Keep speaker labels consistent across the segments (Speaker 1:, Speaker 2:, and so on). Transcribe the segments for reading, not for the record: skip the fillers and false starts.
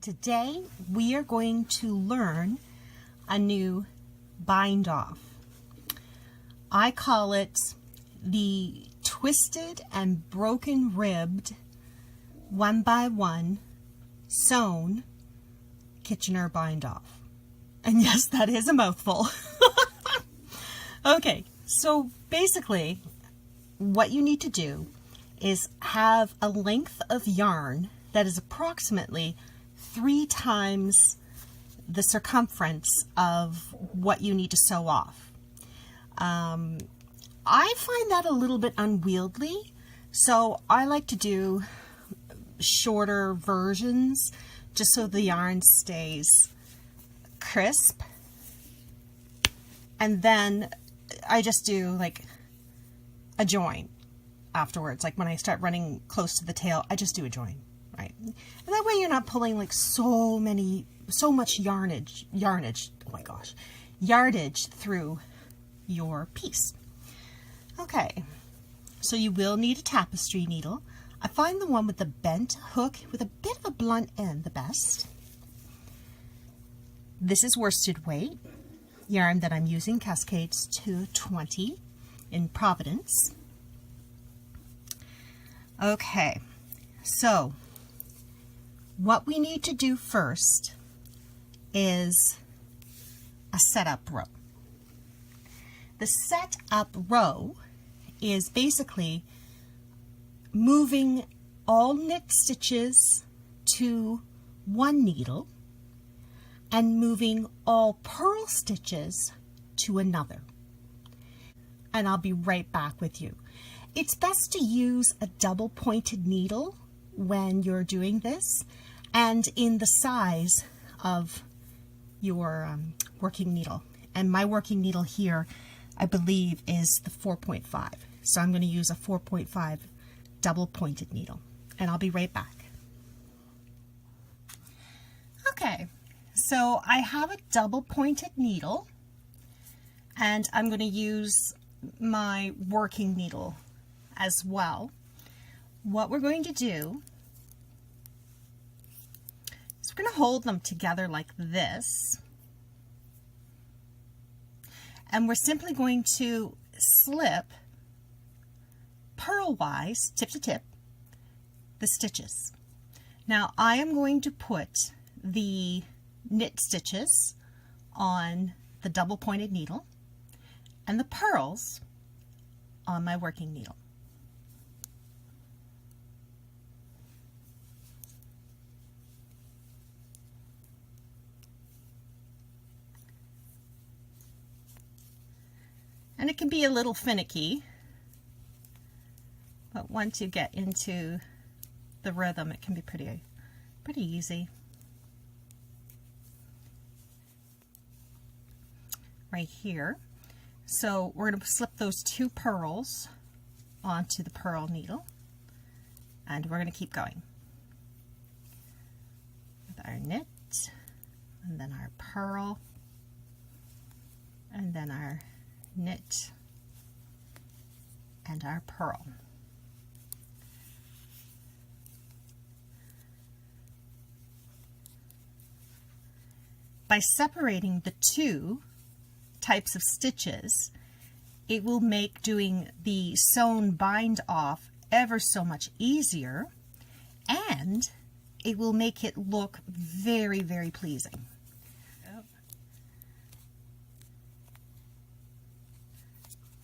Speaker 1: Today we are going to learn a new bind off. I call it the Twisted and Broken Ribbed 1x1 Sewn Kitchener bind off. And yes, that is a mouthful. Okay, so basically what you need to do is have a length of yarn that is approximately 3 times the circumference of what you need to sew off. I find that a little bit unwieldy, so I like to do shorter versions just so the yarn stays crisp. And then I just do like a join afterwards. Like when I start running close to the tail, I just do a join, right? And that way you're not pulling like so much yardage, oh my gosh, yardage through your piece. Okay, so you will need a tapestry needle. I find the one with the bent hook with a bit of a blunt end the best. This is worsted weight yarn that I'm using, Cascades 220 in Providence. Okay, so what we need to do first is a setup row. The setup row is basically moving all knit stitches to one needle and moving all purl stitches to another. And I'll be right back with you. It's best to use a double pointed needle when you're doing this and in the size of your working needle. And my working needle here, I believe, is the 4.5. So I'm going to use a 4.5 double pointed needle. And I'll be right back. Okay, so I have a double pointed needle and I'm going to use my working needle as well. What we're going to do is we're going to hold them together like this. And we're simply going to slip purl-wise, tip to tip, the stitches. Now I am going to put the knit stitches on the double pointed needle and the purls on my working needle. And it can be a little finicky, but once you get into the rhythm, it can be pretty easy. Right here. So we're going to slip those 2 purls onto the purl needle, and we're going to keep going with our knit, and then our purl, and then our knit and our purl. By separating the 2 types of stitches, it will make doing the sewn bind off ever so much easier, and it will make it look very, very pleasing.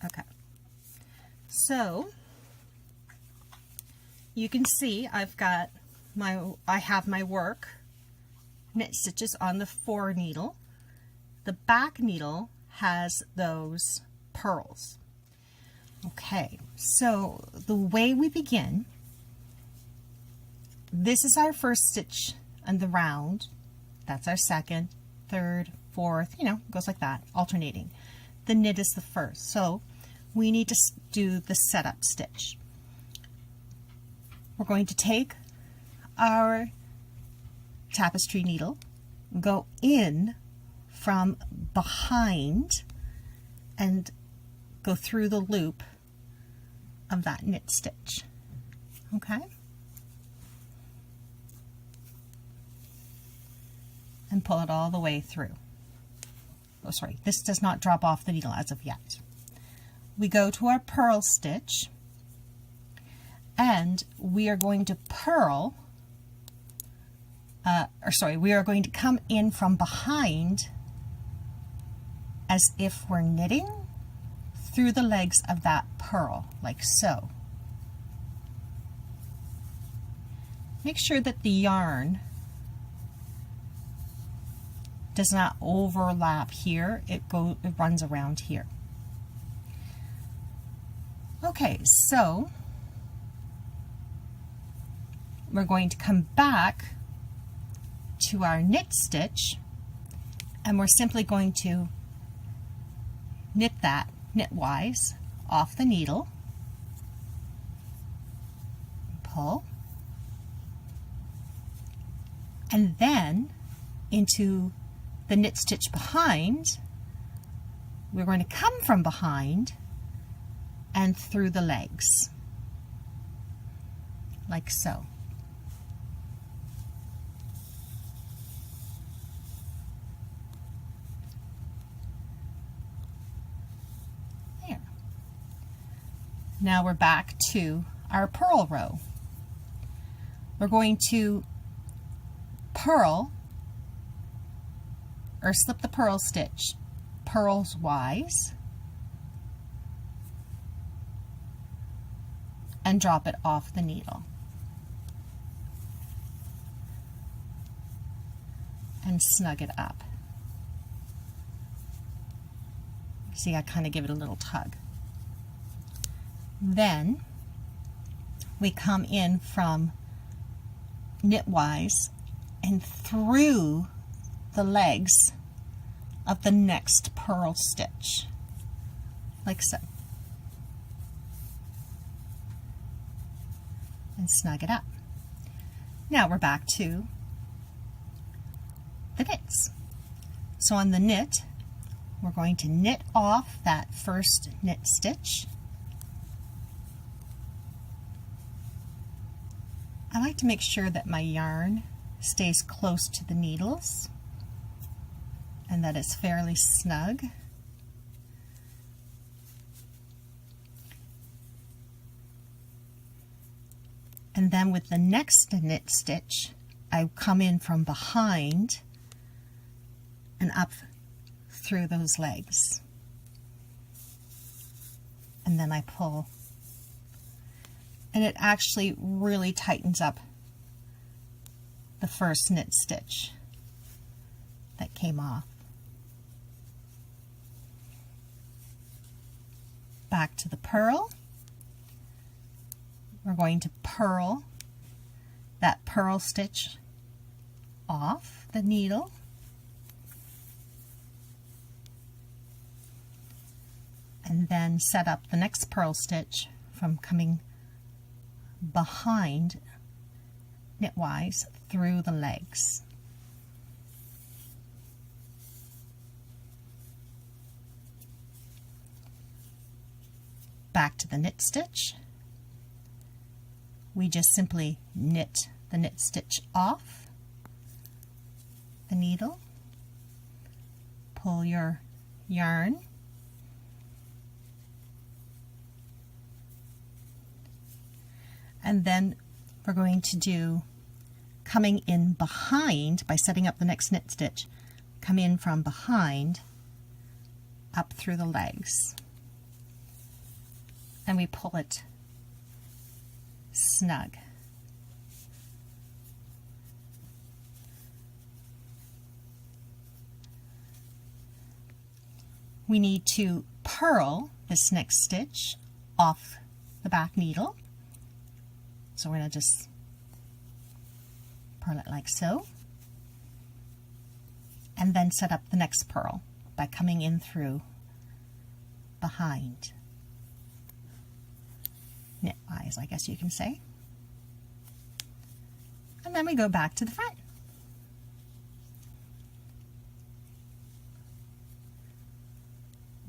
Speaker 1: Okay, so you can see I have my work knit stitches on the 4 needle. The back needle has those purls. Okay, so the way we begin, this is our first stitch on the round. That's our second, third, fourth, you know, goes like that, alternating. The knit is the first, so we need to do the setup stitch. We're going to take our tapestry needle, go in from behind and go through the loop of that knit stitch. Okay? and pull it all the way through. Oh, sorry, this does not drop off the needle as of yet. We go to our purl stitch, and we are going to purl, we are going to come in from behind as if we're knitting through the legs of that purl, like so. Make sure that the yarn does not overlap here. It runs around here. Okay, so we're going to come back to our knit stitch, and we're simply going to knit that knitwise off the needle, pull, and then into the knit stitch behind. We're going to come from behind and through the legs, like so. There. Now we're back to our purl row. We're going to purl or slip the purl stitch purls wise and drop it off the needle and snug it up. See, I kind of give it a little tug. Then we come in from knitwise and through the legs of the next purl stitch, like so, and snug it up. Now we're back to the knits. So on the knit, we're going to knit off that first knit stitch. I like to make sure that my yarn stays close to the needles and that it's fairly snug. And then with the next knit stitch, I come in from behind and up through those legs. And then I pull. And it actually really tightens up the first knit stitch that came off. Back to the purl. We're going to purl that purl stitch off the needle. And then set up the next purl stitch from coming behind knitwise through the legs. Back to the knit stitch. We just simply knit the knit stitch off the needle, pull your yarn, and then we're going to do coming in behind by setting up the next knit stitch, come in from behind up through the legs, and we pull it snug. We need to purl this next stitch off the back needle. So we're going to just purl it like so, and then set up the next purl by coming in through behind, knitwise, I guess you can say. And then we go back to the front.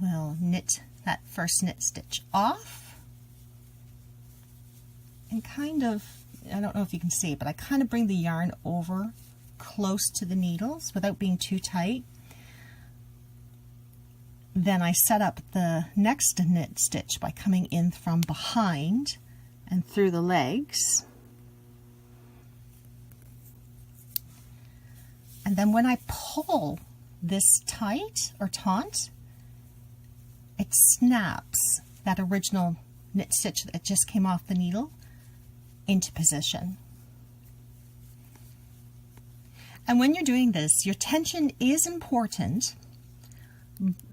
Speaker 1: We'll knit that first knit stitch off and kind of, I don't know if you can see, but I kind of bring the yarn over close to the needles without being too tight. Then I set up the next knit stitch by coming in from behind and through the legs. And then when I pull this tight or taut, it snaps that original knit stitch that just came off the needle into position. And when you're doing this, your tension is important.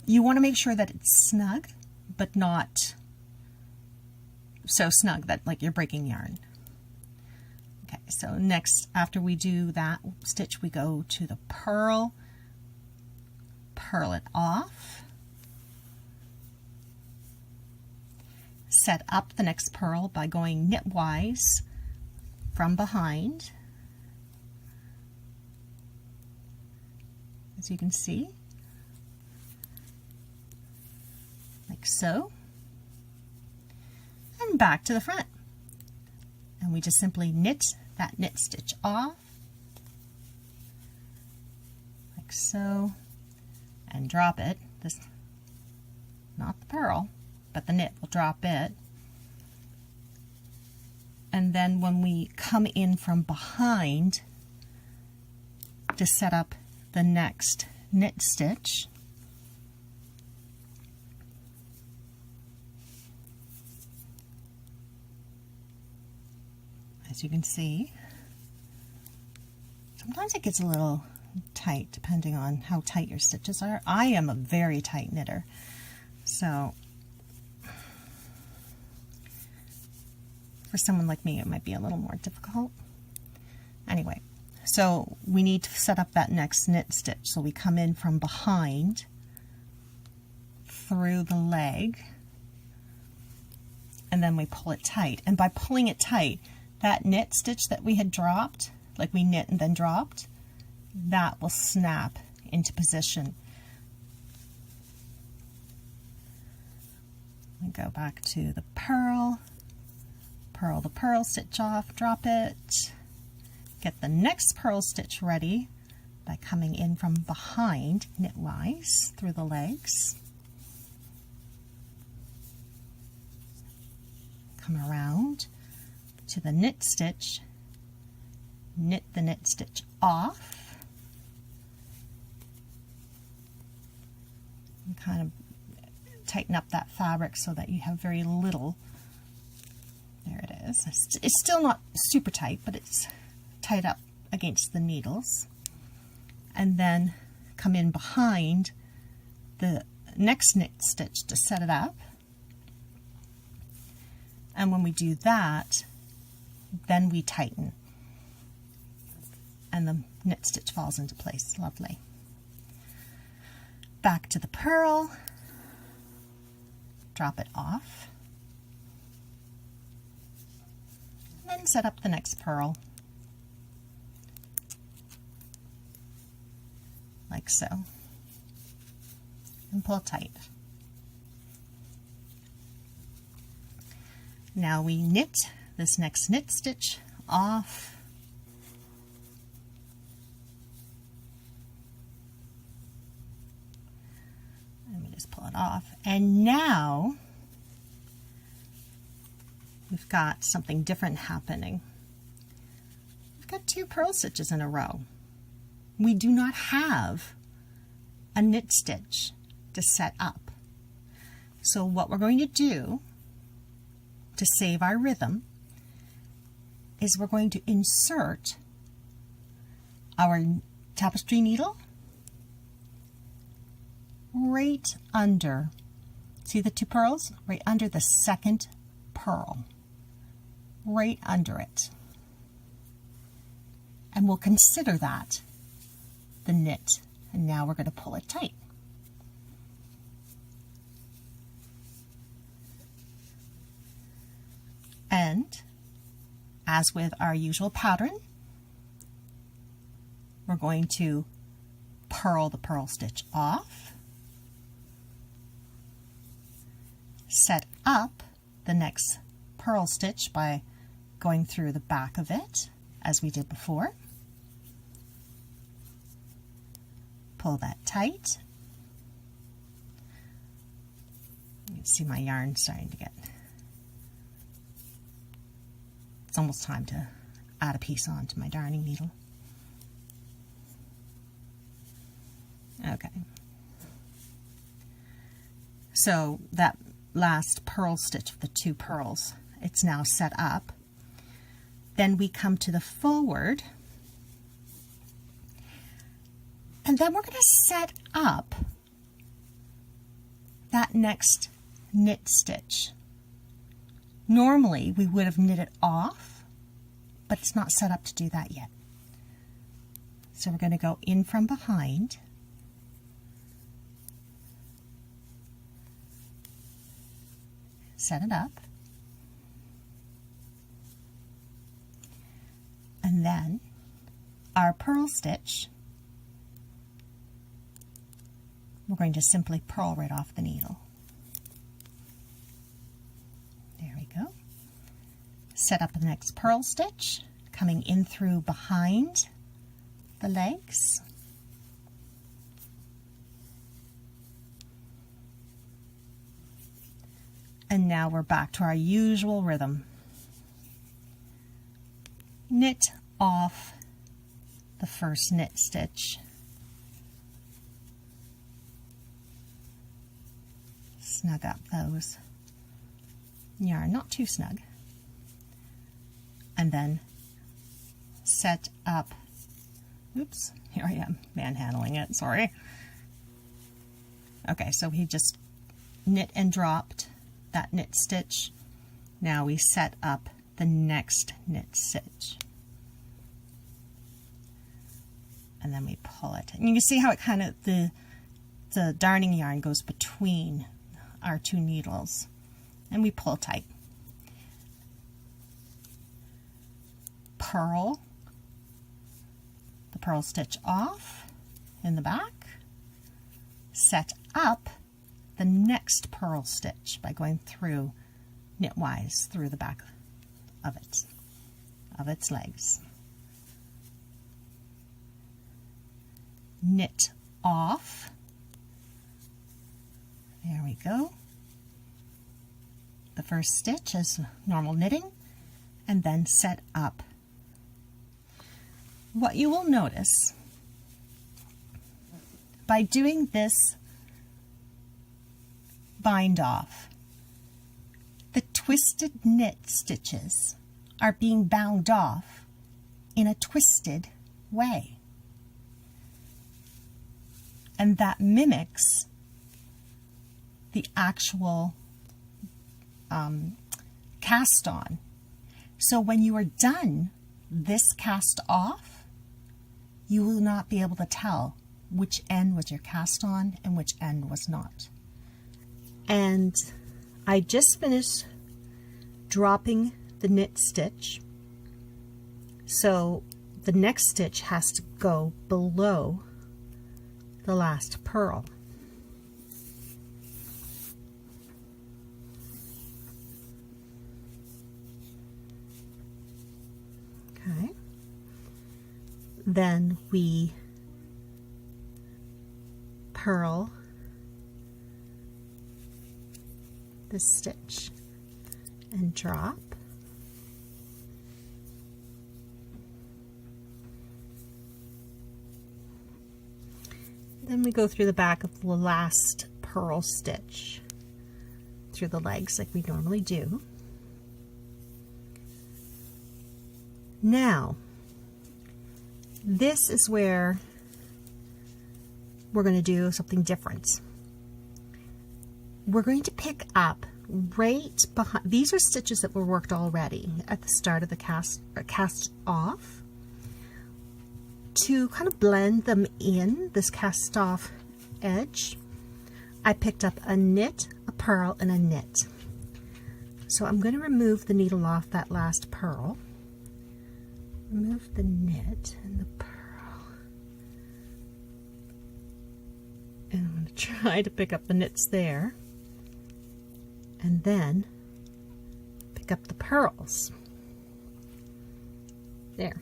Speaker 1: You want to make sure that it's snug, but not so snug that like you're breaking yarn. Okay, so next, after we do that stitch, we go to the purl, purl it off, set up the next purl by going knitwise from behind, as you can see, like so, and back to the front. And we just simply knit that knit stitch off, like so, and drop it. This, not the purl, but the knit will drop it. And then when we come in from behind to set up the next knit stitch, as you can see, sometimes it gets a little tight depending on how tight your stitches are. I am a very tight knitter, so for someone like me it might be a little more difficult. Anyway, so we need to set up that next knit stitch. So we come in from behind through the leg, and then we pull it tight. And by pulling it tight, that knit stitch that we had dropped, like we knit and then dropped, that will snap into position. We go back to the purl, purl the purl stitch off, drop it, get the next purl stitch ready by coming in from behind knitwise through the legs, come around to the knit stitch, knit the knit stitch off, and kind of tighten up that fabric so that you have very little. There it is. It's still not super tight, but it's tied up against the needles. And then come in behind the next knit stitch to set it up. And when we do that, then we tighten, and the knit stitch falls into place. Lovely. Back to the purl, drop it off, and then set up the next purl, like so, and pull tight. Now we knit this next knit stitch off, and we just pull it off, and now we've got something different happening. We've got 2 purl stitches in a row. We do not have a knit stitch to set up. So what we're going to do to save our rhythm is we're going to insert our tapestry needle right under, see the 2 purls? Right under the second purl, right under it. And we'll consider that the knit. And now we're going to pull it tight. And as with our usual pattern, we're going to purl the purl stitch off, set up the next purl stitch by going through the back of it, as we did before, pull that tight. You can see my yarn starting to get, it's almost time to add a piece onto my darning needle. Okay. So that last purl stitch of the 2 pearls, it's now set up. Then we come to the forward, and then we're going to set up that next knit stitch. Normally we would have knit it off, but it's not set up to do that yet. So we're going to go in from behind, set it up, and then our purl stitch, we're going to simply purl right off the needle. There we go. Set up the next purl stitch, coming in through behind the legs. And now we're back to our usual rhythm. Knit off the first knit stitch. Snug up those yarn, not too snug. And then set up, oops, here I am manhandling it, sorry. Okay, so we just knit and dropped that knit stitch. Now we set up the next knit stitch. And then we pull it. And you can see how it kind of, the darning yarn goes between our 2 needles. And we pull tight. Purl the purl stitch off in the back. Set up the next purl stitch by going through knitwise through the back of it, of its legs. Knit off, there we go, the first stitch as normal knitting, and then set up. What you will notice by doing this bind off, the twisted knit stitches are being bound off in a twisted way. And that mimics the actual cast on. So when you are done this cast off, you will not be able to tell which end was your cast on and which end was not. And I just finished dropping the knit stitch, so the next stitch has to go below the last purl. Okay. Then we purl the stitch and drop. Then we go through the back of the last purl stitch through the legs like we normally do. Now, this is where we're going to do something different. We're going to pick up right behind, these are stitches that were worked already at the start of the cast off. To kind of blend them in, this cast off edge, I picked up a knit, a purl, and a knit. So I'm going to remove the needle off that last purl, remove the knit and the purl, and I'm going to try to pick up the knits there, and then pick up the purls. There.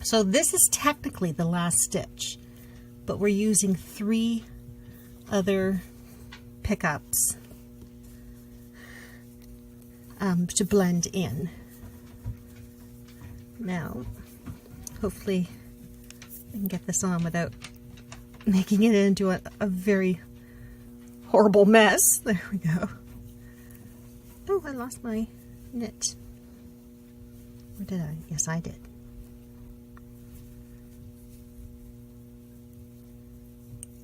Speaker 1: So this is technically the last stitch, but we're using 3 other pickups to blend in. Now, hopefully I can get this on without making it into a very horrible mess. There we go. Oh, I lost my knit. Or did I? Yes, I did.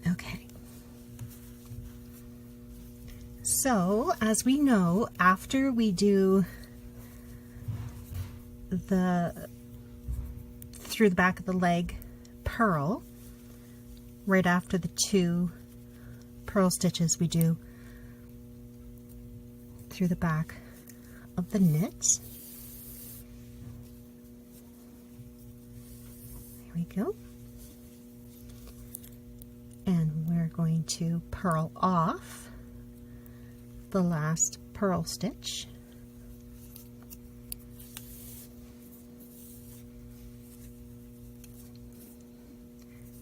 Speaker 1: Okay. So, as we know, after we do the through the back of the leg purl, right after the 2 purl stitches we do through the back of the knit. There we go. And we're going to purl off the last purl stitch.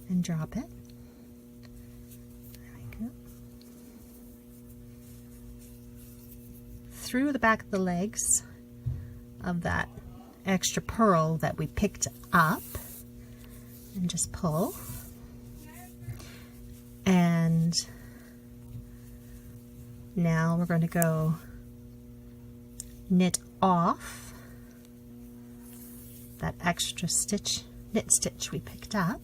Speaker 1: And drop it. There we go. Through the back of the legs of that extra purl that we picked up, and just pull. And now we're going to go knit off that extra stitch, knit stitch we picked up.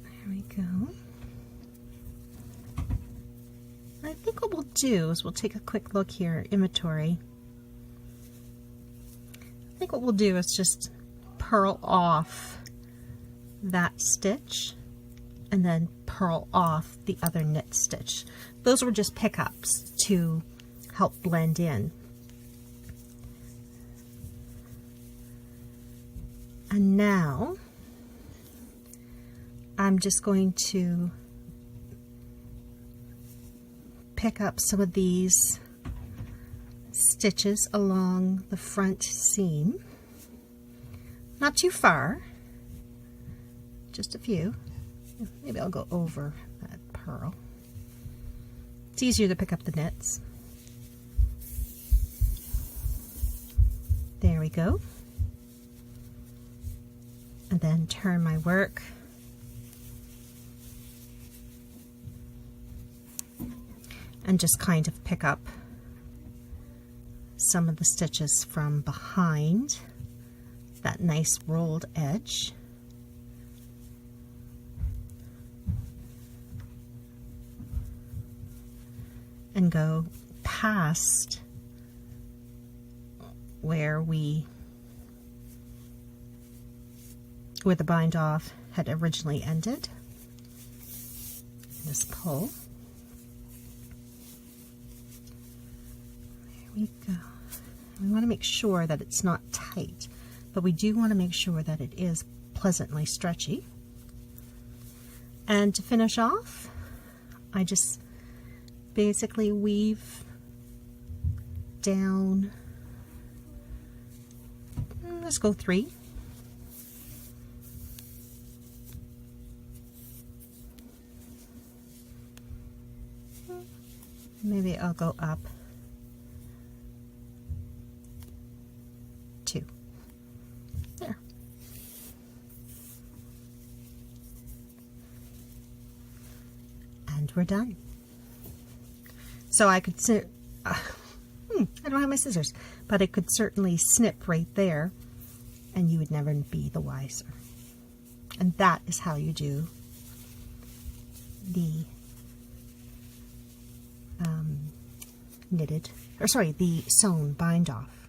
Speaker 1: There we go. I think what we'll do is we'll take a quick look here, inventory. I think what we'll do is just purl off that stitch and then purl off the other knit stitch. Those were just pickups to help blend in. And now I'm just going to pick up some of these stitches along the front seam. Not too far, just a few. Maybe I'll go over that purl. It's easier to pick up the knits. There we go. And then turn my work. And just kind of pick up some of the stitches from behind that nice rolled edge. And go past where the bind off had originally ended. Just pull. There we go. We want to make sure that it's not tight, but we do want to make sure that it is pleasantly stretchy. And to finish off, I just basically weave down, let's go 3. Maybe I'll go up 2. There. And we're done. So I could I don't have my scissors, but I could certainly snip right there and you would never be the wiser. And that is how you do the the sewn bind off.